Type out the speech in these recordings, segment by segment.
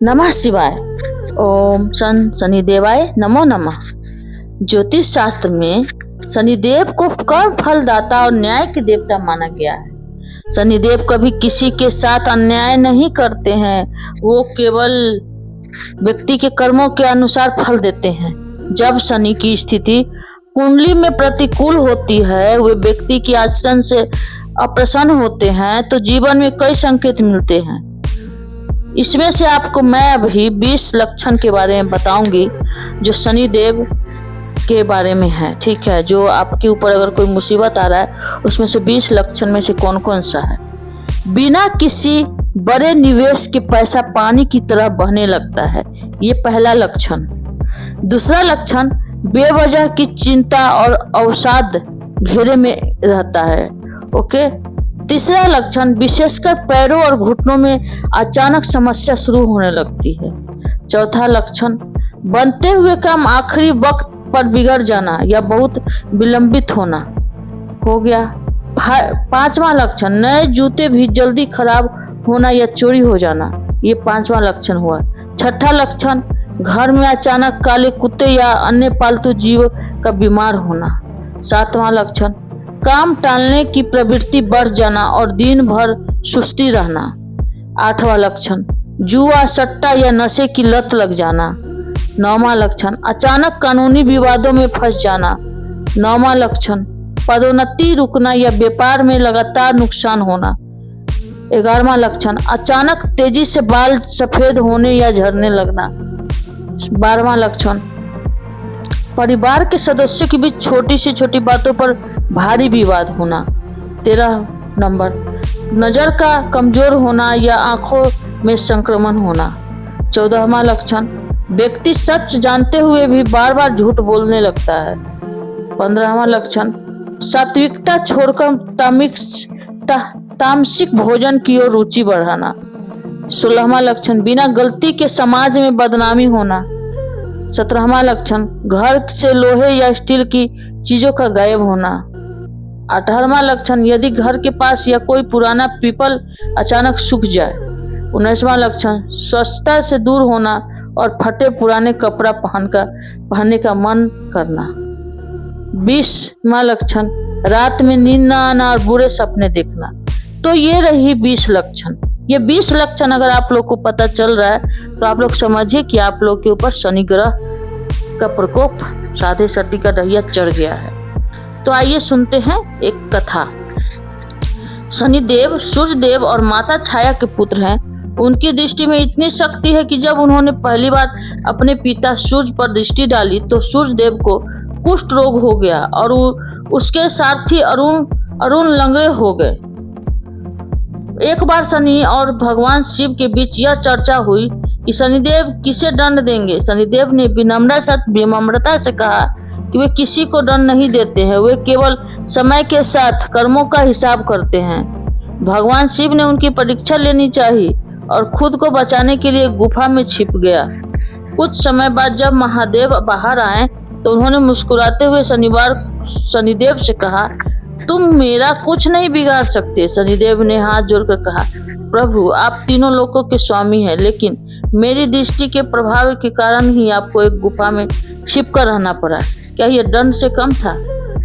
नमः शिवाय। ओम शनिदेवाय नमो नमः। ज्योतिष शास्त्र में शनिदेव को कर्म फलदाता और न्याय के देवता माना गया है। शनिदेव कभी किसी के साथ अन्याय नहीं करते हैं, वो केवल व्यक्ति के कर्मों के अनुसार फल देते हैं। जब शनि की स्थिति कुंडली में प्रतिकूल होती है, वे व्यक्ति की आचरण से अप्रसन्न होते हैं, तो जीवन में कई संकेत मिलते हैं। इसमें से आपको मैं अभी 20 लक्षण के बारे में बताऊंगी जो शनिदेव के बारे में है। ठीक है, जो आपके ऊपर अगर कोई मुसीबत आ रहा है उसमें से 20 लक्षण में से कौन कौन सा है। बिना किसी बड़े निवेश के पैसा पानी की तरह बहने लगता है, ये पहला लक्षण। दूसरा लक्षण, बेवजह की चिंता और अवसाद घेरे में रहता है। ओके। तीसरा लक्षण, विशेषकर पैरों और घुटनों में अचानक समस्या शुरू होने लगती है। चौथा लक्षण, बनते हुए काम आखिरी वक्त पर बिगड़ जाना या बहुत विलंबित होना हो गया। पांचवा लक्षण, नए जूते भी जल्दी खराब होना या चोरी हो जाना, ये पांचवा लक्षण हुआ। छठा लक्षण, घर में अचानक काले कुत्ते या अन्य पालतू जीव का बीमार होना। सातवां लक्षण, काम टालने की प्रवृत्ति बढ़ जाना और दिन भर सुस्ती रहना। आठवां लक्षण, जुआ सट्टा या नशे की लत लग जाना। नौवां लक्षण, अचानक कानूनी विवादों में फंस जाना। नौवां लक्षण, पदोन्नति रुकना या व्यापार में लगातार नुकसान होना। 11वां लक्षण, अचानक तेजी से बाल सफेद होने या झड़ने लगना। 12वां लक्षण, परिवार के सदस्यों के बीच छोटी से छोटी बातों पर भारी विवाद होना। 13 नंबर, नजर का कमजोर होना या आंखों में संक्रमण होना। 14वां लक्षण, व्यक्ति सच जानते हुए भी बार बार झूठ बोलने लगता है। 15वां लक्षण, सात्विकता छोड़कर तामसिक भोजन की ओर रुचि बढ़ाना। 16वां लक्षण, बिना गलती के समाज में बदनामी होना। 17वां लक्षण, घर से लोहे या स्टील की चीजों का गायब होना। 18वां लक्षण, यदि घर के पास या कोई पुराना पीपल अचानक सूख जाए। 19वां लक्षण, स्वच्छता से दूर होना और फटे पुराने कपड़ा पहनने का मन करना। 20वां लक्षण, रात में नींद न आना और बुरे सपने देखना। तो ये रही 20 लक्षण। ये 20 लक्षण अगर आप लोग को पता चल रहा है तो आप लोग समझिए कि आप लोग के ऊपर शनि ग्रह का प्रकोप साधे सटी का दहिया चढ़ गया है। तो आइए सुनते हैं एक कथा। शनिदेव सूर्यदेव और माता छाया के पुत्र हैं। उनकी दृष्टि में इतनी शक्ति है कि जब उन्होंने पहली बार अपने पिता सूर्य पर दृष्टि डाली तो सूर्यदेव को कुष्ठ रोग हो गया और उसके सारथी अरुण लंगड़े हो गए। एक बार शनि और भगवान शिव के बीच यह चर्चा हुई कि शनिदेव किसे दंड देंगे। शनिदेव ने विनम्रता से कहा कि वे किसी को दंड नहीं देते हैं, वे केवल समय के साथ कर्मों का हिसाब करते हैं। भगवान शिव ने उनकी परीक्षा लेनी चाहिए और खुद को बचाने के लिए गुफा में छिप गया। कुछ समय बाद जब महादेव बाहर आए तो उन्होंने मुस्कुराते हुए शनिदेव से कहा, तुम मेरा कुछ नहीं बिगाड़ सकते। शनिदेव ने हाथ जोड़कर कहा, प्रभु आप तीनों लोकों के स्वामी हैं, लेकिन मेरी दृष्टि के प्रभाव के कारण ही आपको एक गुफा में छिपकर रहना पड़ा। क्या यह दंड से कम था?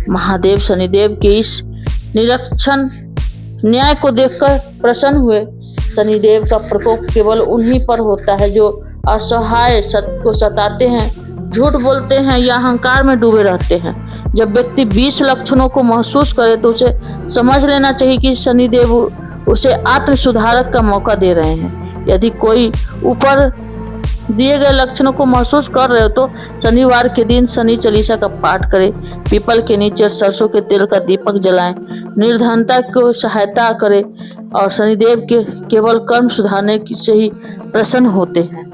महादेव शनिदेव के इस निरक्षण न्याय को देखकर प्रसन्न हुए। शनिदेव का प्रकोप केवल उन्हीं पर होता है जो असहाय को सताते हैं, झूठ बोलते हैं या अहंकार में डूबे रहते हैं। जब व्यक्ति 20 लक्षणों को महसूस करे तो उसे समझ लेना चाहिए कि शनिदेव उसे आत्म सुधारक का मौका दे रहे हैं। यदि कोई ऊपर दिए गए लक्षणों को महसूस कर रहे हो तो शनिवार के दिन शनि चालीसा का पाठ करें, पीपल के नीचे सरसों के तेल का दीपक जलाएं, निर्धनता को सहायता करें और शनिदेव के केवल कर्म सुधारने से ही प्रसन्न होते हैं।